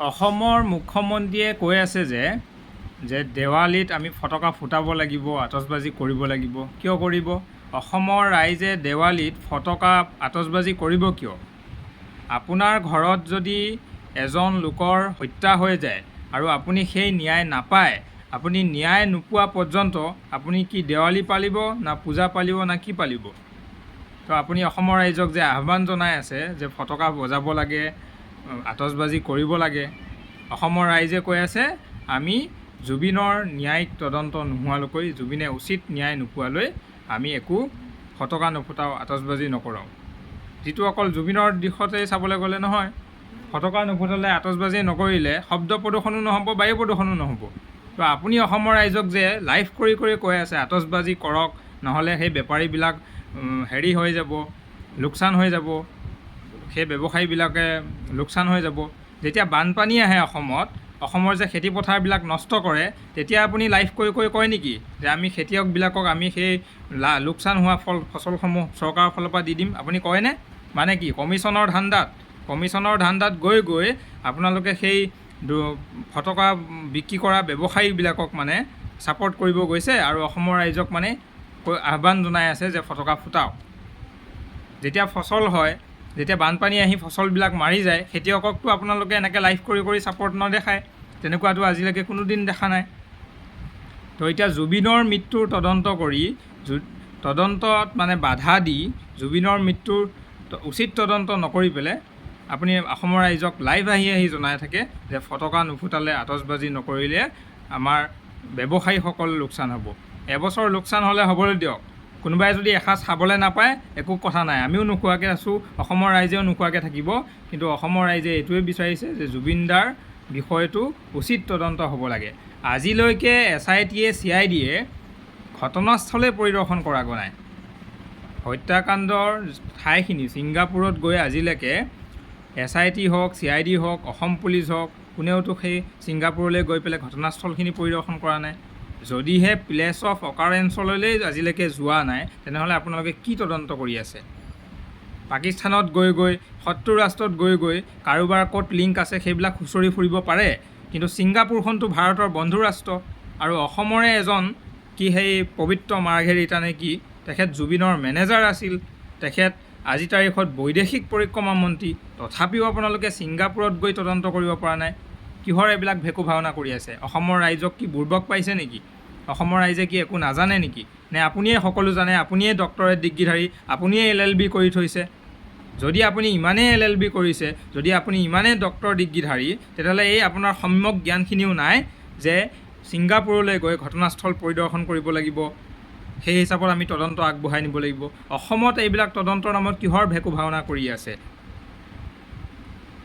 অসমৰ মুখ্যমন্ত্ৰীয়ে কৈ আছে যে দেৱালীত আমি ফটকা ফুটাব লাগিব, আতচবাজি কৰিব লাগিব। কিয় কৰিব? অসমৰ ৰাইজে দেৱালীত ফটকা আতচবাজি কৰিব কিয়? আপোনাৰ ঘৰত যদি এজন লোকৰ হত্যা হৈ যায় আৰু আপুনি সেই ন্যায় নাপায়, আপুনি ন্যায় নোপোৱা পৰ্যন্ত আপুনি কি দেৱালী পালিব না পূজা পালিব না কি পালিব? তো আপুনি অসমৰ ৰাইজক যে আহ্বান জনাই আছে যে ফটকা বজাব লাগে, আতচবাজি কৰিব লাগে, অসমৰ ৰাইজে কৈ আছে আমি জুবিনৰ ন্যায়িক তদন্ত নোহোৱালৈকৈ, জুবিনে উচিত ন্যায় নোপোৱালৈ আমি একো ফটকা নুফুটাওঁ, আতচবাজি নকৰাওঁ। যিটো অকল জুবিনৰ দিশতে চাবলৈ গ'লে নহয়, ফটকা নুফুটালে, আতচবাজি নকৰিলে শব্দ প্ৰদূষণো নহ'ব, বায়ু প্ৰদূষণো নহ'ব। তো আপুনি অসমৰ ৰাইজক যে লাইভ কৰি কৈ আছে আতচবাজি কৰক, নহ'লে সেই বেপাৰীবিলাক হেৰি হৈ যাব, লোকচান হৈ যাব, সেই ব্যৱসায়ীবিলাকে লোকচান হৈ যাব। যেতিয়া বানপানী আহে অসমৰ যে খেতিপথাৰবিলাক নষ্ট কৰে, তেতিয়া আপুনি লাইভ কৰি কয় নেকি যে আমি খেতিয়কবিলাকক আমি সেই লোকচান হোৱা ফচলসমূহ চৰকাৰৰ ফালৰ পৰা দি দিম? আপুনি কয়নে? মানে কি কমিশ্যনৰ ধান্দাত গৈ আপোনালোকে সেই ফটকা বিক্ৰী কৰা ব্যৱসায়ীবিলাকক মানে ছাপৰ্ট কৰিব গৈছে আৰু অসমৰ ৰাইজক মানে আহ্বান জনাই আছে যে ফটকা ফুটাওক। যেতিয়া ফচল হয়, যেতিয়া বানপানী আহি ফচলবিলাক মাৰি যায়, খেতিয়ককতো আপোনালোকে এনেকৈ লাইভ কৰি ছাপৰ্ট নেদেখায়। তেনেকুৱাটো আজিলৈকে কোনোদিন দেখা নাই। তো এতিয়া জুবিনৰ মৃত্যুৰ তদন্ত কৰি, তদন্তত মানে বাধা দি, জুবিনৰ মৃত্যুৰ উচিত তদন্ত নকৰি পেলাই আপুনি অসমৰ ৰাইজক লাইভ আহি জনাই থাকে যে ফটকা নুফুটালে, আতচবাজি নকৰিলে আমাৰ ব্যৱসায়ীসকল লোকচান হ'ব। এবছৰ লোকচান হ'লে হ'বলৈ দিয়ক। কোনোবাই যদি এসাঁজ খাবলৈ নাপায়, একো কথা নাই, আমিও নোখোৱাকৈ আছোঁ, অসমৰ ৰাইজেও নোখোৱাকৈ থাকিব। কিন্তু অসমৰ ৰাইজে এইটোৱে বিচাৰিছে যে জুবিনদাৰ বিষয়টো উচিত তদন্ত হ'ব লাগে। আজিলৈকে SIT-য়ে CID-য়ে ঘটনাস্থলে পৰিদৰ্শন কৰাগৈ নাই। হত্যাকাণ্ডৰ ঠাইখিনি ছিংগাপুৰত গৈ আজিলৈকে SIT হওক, CID হওক, অসম পুলিচ হওক, কোনেওতো সেই ছিংগাপুৰলৈ গৈ পেলাই ঘটনাস্থলখিনি পৰিদৰ্শন কৰা নাই। যদিহে প্লেচ অফ অকাৰেঞ্চলৈ আজিলৈকে যোৱা নাই, তেনেহ'লে আপোনালোকে কি তদন্ত কৰি আছে? পাকিস্তানত গৈ শত্ৰু ৰাষ্ট্ৰত গৈ কাৰোবাৰ ক'ত লিংক আছে সেইবিলাক খুচৰি ফুৰিব পাৰে, কিন্তু ছিংগাপুৰখনতো ভাৰতৰ বন্ধু ৰাষ্ট্ৰ আৰু অসমৰে এজন কি সেই পবিত্ৰ মাৰ্ঘেৰিটা নে কি, তেখেত জুবিনৰ মেনেজাৰ আছিল, তেখেত আজি তাৰিখত বৈদেশিক পৰিক্ৰমা মন্ত্ৰী। তথাপিও আপোনালোকে ছিংগাপুৰত গৈ তদন্ত কৰিব পৰা নাই। কিহৰ এইবিলাক ভেকু ভাওনা কৰি আছে? অসমৰ ৰাইজক কি বুৰ্বক পাইছে নেকি? অসমৰ ৰাইজে কি একো নাজানে নেকি? নে আপুনিয়ে সকলো জানে, আপুনিয়ে ডক্টৰেট ডিগ্ৰীধাৰী, আপুনিয়ে LLB কৰি থৈছে? যদি আপুনি ইমানেই LLB কৰিছে, যদি আপুনি ইমানেই ডক্টৰ ডিগ্ৰীধাৰী, তেতিয়াহ'লে এই আপোনাৰ সম্যক জ্ঞানখিনিও নাই যে ছিংগাপুৰলৈ গৈ ঘটনাস্থল পৰিদৰ্শন কৰিব লাগিব, সেই হিচাপত আমি তদন্ত আগবঢ়াই নিব লাগিব। অসমত এইবিলাক তদন্তৰ নামত কিহৰ ভেকু ভাওনা কৰি আছে?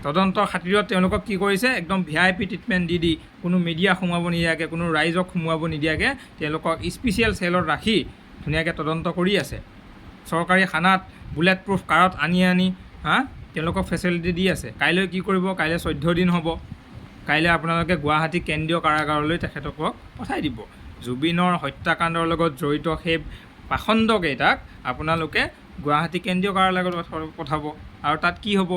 তদন্তৰ খাতিৰত তেওঁলোকক কি কৰিছে? একদম VIP ট্ৰিটমেণ্ট দি কোনো মিডিয়া সোমাব নিদিয়াকৈ, কোনো ৰাইজক সোমোৱাব নিদিয়াকৈ তেওঁলোকক স্পেচিয়েল চেলত ৰাখি ধুনীয়াকৈ তদন্ত কৰি আছে। চৰকাৰী খানাত বুলেট প্ৰুফ কাৰত আনি তেওঁলোকক ফেচিলিটি দি আছে। কাইলৈ কি কৰিব? কাইলৈ 14 দিন হ'ব। কাইলৈ আপোনালোকে গুৱাহাটী কেন্দ্ৰীয় কাৰাগাৰলৈ তেখেতক পঠাই দিব। জুবিনৰ হত্যাকাণ্ডৰ লগত জড়িত সেই পাখণ্ডকেইটাক আপোনালোকে গুৱাহাটী কেন্দ্ৰীয় কাৰাগাৰলৈ পঠাব। আৰু তাত কি হ'ব?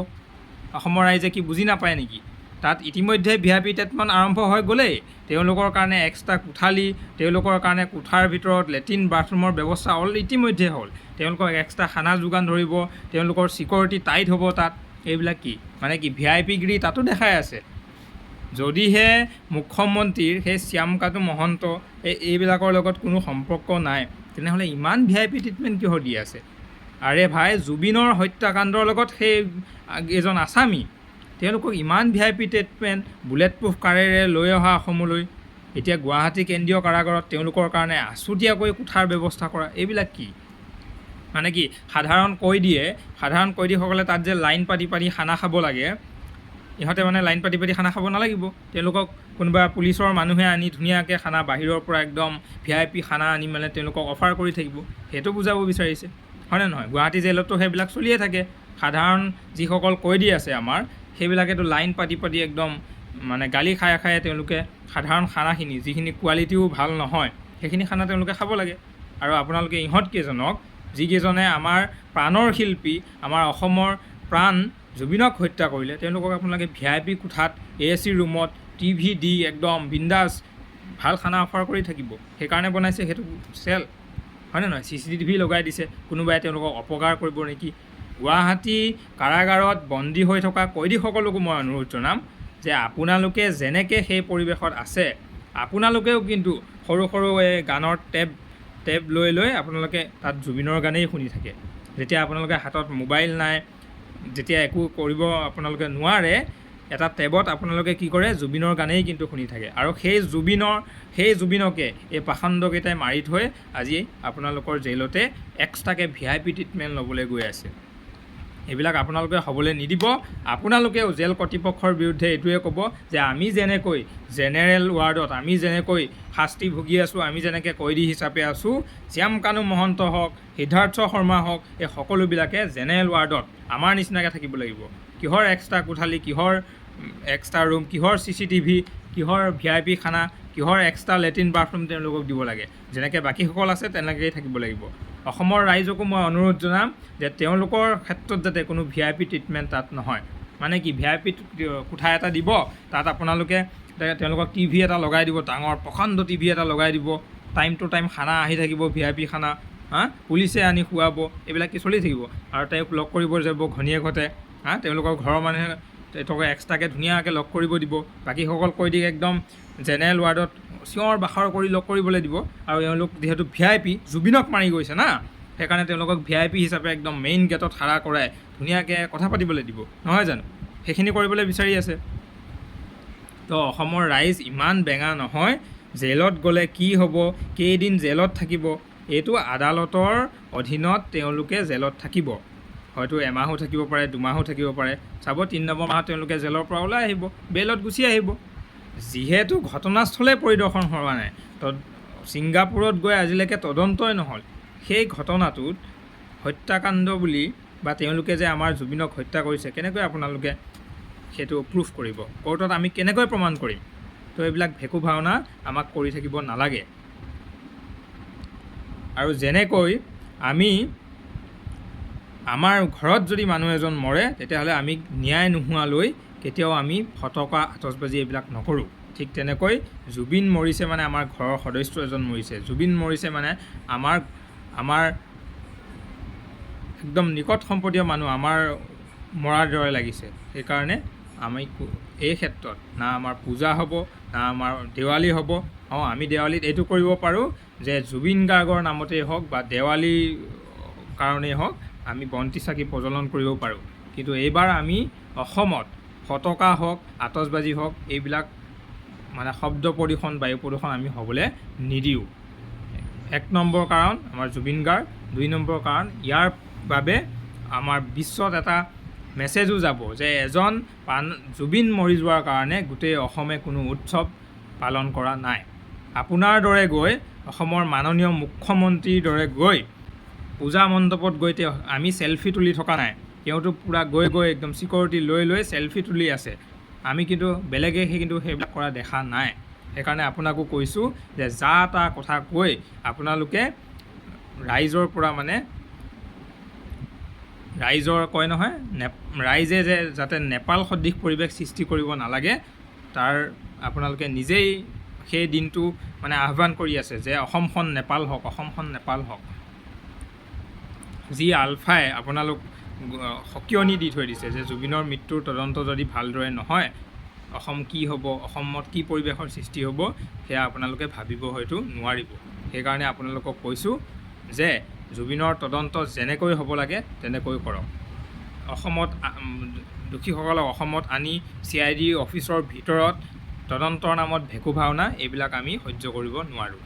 অসমৰ ৰাইজে কি বুজি নাপায় নেকি? তাত ইতিমধ্যে VIP ট্ৰিটমেণ্ট আৰম্ভ হৈ গ'লেই। তেওঁলোকৰ কাৰণে এক্সট্ৰা কোঠালি, তেওঁলোকৰ কাৰণে কোঠাৰ ভিতৰত লেট্ৰিন বাথৰুমৰ ব্যৱস্থা ইতিমধ্যে হ'ল। তেওঁলোকক এক্সট্ৰা খানা যোগান ধৰিব, তেওঁলোকৰ ছিকিউৰিটি টাইট হ'ব তাত। এইবিলাক কি মানে কি VIP গিৰি তাতো দেখাই আছে? যদিহে মুখ্যমন্ত্ৰীৰ সেই শ্যামকানু মহন্ত এইবিলাকৰ লগত কোনো সম্পৰ্ক নাই, তেনেহ'লে ইমান VIP ট্ৰিটমেণ্ট কিয় দি আছে? আৰে ভাই, জুবিনৰ হত্যাকাণ্ডৰ লগত সেই এজন আছামী, তেওঁলোকক ইমান VIP ট্ৰিটমেণ্ট বুলেট প্ৰুফ কাৰেৰে লৈ অহা অসমলৈ, এতিয়া গুৱাহাটী কেন্দ্ৰীয় কাৰাগাৰত তেওঁলোকৰ কাৰণে আছুতীয়াকৈ কোঠাৰ ব্যৱস্থা কৰা, এইবিলাক কি? মানে কি সাধাৰণ কয়দীসকলে তাত যে লাইন পাতি খানা খাব লাগে, ইহঁতে মানে লাইন পাতি খানা খাব নালাগিব। তেওঁলোকক কোনোবা পুলিচৰ মানুহে আনি ধুনীয়াকৈ খানা বাহিৰৰ পৰা একদম VIP খানা আনি মানে তেওঁলোকক অফাৰ কৰি থাকিব, সেইটো বুজাব বিচাৰিছে, হয়নে নহয়? গুৱাহাটী জেলতো সেইবিলাক চলিয়ে থাকে। সাধাৰণ যিসকল কয়দী আছে আমাৰ, সেইবিলাকেতো লাইন পাতি একদম মানে গালি খাই তেওঁলোকে সাধাৰণ খানাখিনি, যিখিনি কোৱালিটিও ভাল নহয়, সেইখিনি খানা তেওঁলোকে খাব লাগে। আৰু আপোনালোকে ইহঁতকেইজনক, যিকেইজনে আমাৰ প্ৰাণৰ শিল্পী, আমাৰ অসমৰ প্ৰাণ জুবিনক হত্যা কৰিলে তেওঁলোকক আপোনালোকে VIP কোঠাত AC ৰুমত TV দি একদম বিন্দাছ ভাল খানা অফাৰ কৰি থাকিব। সেইকাৰণে বনাইছে সেইটো চেল, হয়নে নহয়? CCTV লগাই দিছে, কোনোবাই তেওঁলোকক অপকাৰ কৰিব নেকি। গুৱাহাটী কাৰাগাৰত বন্দী হৈ থকা কয়দীসকলকো মই অনুৰোধ জনাম যে আপোনালোকে যেনেকৈ সেই পৰিৱেশত আছে, আপোনালোকেও কিন্তু সৰু সৰু এই গানৰ টেপ লৈ আপোনালোকে তাত জুবিনৰ গানেই শুনি থাকে। যেতিয়া আপোনালোকে হাতত মোবাইল নাই, যেতিয়া একো কৰিব আপোনালোকে নোৱাৰে, এটা টেবত আপোনালোকে কি কৰে, জুবিনৰ গানেই কিন্তু শুনি থাকে। আৰু সেই জুবিনকে এই পাখণ্ডকেইটাই মাৰি থৈ আজি আপোনালোকৰ জেইলতে এক্সট্ৰাকৈ VIP ট্ৰিটমেণ্ট ল'বলৈ গৈ আছে। এইবিলাক আপোনালোকে হ'বলৈ নিদিব। আপোনালোকেও জেল কৰ্তৃপক্ষৰ বিৰুদ্ধে এইটোৱে ক'ব যে আমি যেনেকৈ জেনেৰেল ৱাৰ্ডত আমি যেনেকৈ শাস্তি ভুগি আছোঁ, আমি যেনেকৈ কয়দী হিচাপে আছোঁ, শ্যামকানু মহন্ত হওক, সিদ্ধাৰ্থ শৰ্মা হওক, এই সকলোবিলাকে জেনেৰেল ৱাৰ্ডত আমাৰ নিচিনাকৈ থাকিব লাগিব। কিহৰ এক্সট্ৰা কোঠালি, কিহৰ এক্সট্ৰা ৰুম, কিহৰ CCTV, কিহৰ VIP খানা, কিহৰ এক্সট্ৰা লেট্ৰিন বাথৰুম তেওঁলোকক দিব লাগে। যেনেকৈ বাকীসকল আছে তেনেকৈয়ে থাকিব লাগিব। অসমৰ ৰাইজকো মই অনুৰোধ জনাম যে তেওঁলোকৰ ক্ষেত্ৰত যাতে কোনো VIP ট্ৰিটমেণ্ট তাত নহয়। মানে কি, VIP কোঠা এটা দিব, তাত আপোনালোকে তেওঁলোকক TV এটা লগাই দিব, ডাঙৰ প্ৰকাণ্ড TV এটা লগাই দিব, টাইম টু টাইম খানা আহি থাকিব, VIP খানা, পুলিচে আনি খুৱাব, এইবিলাক কি চলি থাকিব। আৰু তেওঁক লগ কৰিব যাব ঘনীয়েকহঁতে, তেওঁলোকৰ ঘৰৰ মানুহে তেওঁলোকক এক্সট্ৰাকৈ ধুনীয়াকৈ লগ কৰিব দিব। বাকীসকল কয়দীক একদম জেনেৰেল ৱাৰ্ডত চিঞৰ বাখৰ কৰি লগ কৰিবলৈ দিব। আৰু এওঁলোক যিহেতু VIP, জুবিনক মাৰি গৈছে না, সেইকাৰণে তেওঁলোকক VIP হিচাপে একদম মেইন গেটত খাৰা কৰাই ধুনীয়াকৈ কথা পাতিবলৈ দিব, নহয় জানো? সেইখিনি কৰিবলৈ বিচাৰি আছে। তো অসমৰ ৰাইজ ইমান বেঙা নহয়। জেলত গ'লে কি হ'ব, কেইদিন জেলত থাকিব, এইটো আদালতৰ অধীনত তেওঁলোকে জেলত থাকিব। হয়তো এমাহো থাকিব পাৰে, 2 মাহো থাকিব পাৰে। চাব 3 নম্বৰ মাহত তেওঁলোকে জেলৰ পৰা ওলাই আহিব, বেইলত গুচি আহিব। যিহেতু ঘটনাস্থলে পৰিদৰ্শন হোৱা নাই, ছিংগাপুৰত গৈ আজিলৈকে তদন্তই নহ'ল, সেই ঘটনাটোত হত্যাকাণ্ড বুলি বা তেওঁলোকে যে আমাৰ জুবিনক হত্যা কৰিছে, কেনেকৈ আপোনালোকে সেইটো প্ৰুফ কৰিব? কোৰ্টত আমি কেনেকৈ প্ৰমাণ কৰিম? তো এইবিলাক ভেকু ভাওনা আমাক কৰি থাকিব নালাগে। আৰু যেনেকৈ আমাৰ ঘৰত যদি মানুহ এজন মৰে, তেতিয়াহ'লে আমি ন্যায় নোহোৱালৈ কেতিয়াও আমি ফটকা, আতচবাজি এইবিলাক নকৰোঁ। ঠিক তেনেকৈ জুবিন মৰিছে মানে আমাৰ ঘৰৰ সদস্য এজন মৰিছে, জুবিন মৰিছে মানে আমাৰ একদম নিকট সম্পৰ্কীয় মানুহ আমাৰ মৰাৰ দৰে লাগিছে। সেইকাৰণে আমি এই ক্ষেত্ৰত না আমাৰ পূজা হ'ব, না আমাৰ দেৱালী হ'ব। আমি দেৱালীত এইটো কৰিব পাৰোঁ যে জুবিন গাৰ্গৰ নামতেই হওক বা দেৱালীৰ কাৰণেই হওক আমি বন্তি চাকি প্ৰজ্বলন কৰিব পাৰোঁ। কিন্তু এইবাৰ আমি অসমত ফটকা হওক, আতচবাজি হওক, এইবিলাক মানে শব্দ প্ৰদূষণ, বায়ু প্ৰদূষণ আমি হ'বলৈ নিদিওঁ। 1 নম্বৰ কাৰণ আমাৰ জুবিন গাৰ্গ, 2 নম্বৰ কাৰণ ইয়াৰ বাবে আমাৰ বিশ্বত এটা মেছেজো যাব যে জুবিন মৰি যোৱাৰ কাৰণে গোটেই অসমে কোনো উৎসৱ পালন কৰা নাই। আপোনাৰ দৰে গৈ, অসমৰ মাননীয় মুখ্যমন্ত্ৰীৰ দৰে গৈ পূজা মণ্ডপত গৈ আমি চেলফি তুলি থকা নাই। তেওঁতো পূৰা গৈ একদম চিকিউৰিটি লৈ চেলফি তুলি আছে। আমি কিন্তু বেলেগে সেইবিলাক কৰা দেখা নাই। সেইকাৰণে আপোনাকো কৈছোঁ যে যা তা কথা কৈ আপোনালোকে ৰাইজৰ পৰা মানে ৰাইজৰ কয় নহয়, ৰাইজে যে যাতে নেপাল সদৃশ পৰিৱেশ সৃষ্টি কৰিব নালাগে, তাৰ আপোনালোকে নিজেই সেই দিনটো মানে আহ্বান কৰি আছে যে অসমখন নেপাল হওক, অসমখন নেপাল হওক। যি আলফাই আপোনালোক সকিয়নি দি থৈ দিছে যে জুবিনৰ মৃত্যুৰ তদন্ত যদি ভালদৰে নহয়, অসম কি হ'ব, অসমত কি পৰিৱেশৰ সৃষ্টি হ'ব, সেয়া আপোনালোকে ভাবিব হয়তো নোৱাৰিব। সেইকাৰণে আপোনালোকক কৈছোঁ যে জুবিনৰ তদন্ত যেনেকৈ হ'ব লাগে তেনেকৈ কৰক। দোষীসকলক অসমত আনি CID অফিচৰ ভিতৰত তদন্তৰ নামত ভেকু ভাওনা, এইবিলাক আমি সহ্য কৰিব নোৱাৰোঁ।